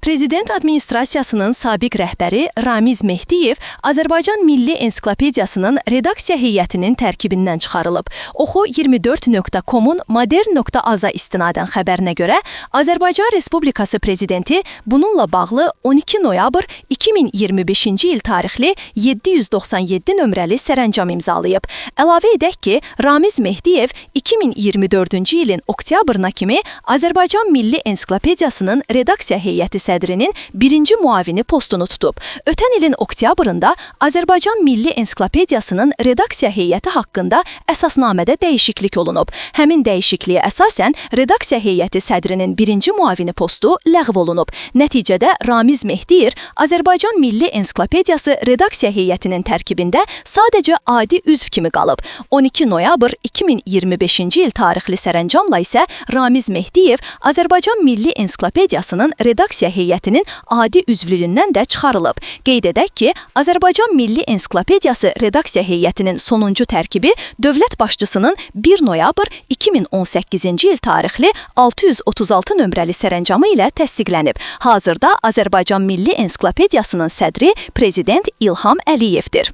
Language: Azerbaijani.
Prezident Administrasiyasının sabiq rəhbəri Ramiz Mehdiyev Azərbaycan Milli Ensiklopediyasının redaksiya heyətinin tərkibindən çıxarılıb. Oxu 24.com-un modern.az-a istinadən xəbərinə görə Azərbaycan Respublikası Prezidenti bununla bağlı 12 noyabr 2025-ci il tarixli 797 nömrəli sərəncam imzalayıb. Əlavə edək ki, Ramiz Mehdiyev 2024-cü ilin oktyabrına kimi Azərbaycan Milli Ensiklopediyasının redaksiya heyəti sədrinin birinci muavini postunu tutub. Ötən ilin oktyabrında Azərbaycan Milli Ensiklopediyasının redaksiya heyəti haqqında əsasnamədə dəyişiklik olunub. Həmin dəyişikliyə əsasən redaksiya heyəti sədrinin birinci muavini postu ləğv olunub. Nəticədə Ramiz Mehdiyev Azərbaycan Milli Ensiklopediyası redaksiya heyətinin tərkibində sadəcə adi üzv kimi qalıb. 12 noyabr 2025-ci il tarixli sərəncamla isə Ramiz Mehdiyev Azərbaycan Milli Ensiklopediyasının redaksiya heyətinin adi üzvlüyündən də çıxarılıb. Qeyd edək ki, Azərbaycan Milli Ensiklopediyası redaksiya heyətinin sonuncu tərkibi dövlət başçısının 1 noyabr 2018-ci il tarixli 636 nömrəli sərəncamı ilə təsdiqlənib. Hazırda Azərbaycan Milli Ensiklopediyasının sədri Prezident İlham Əliyevdir.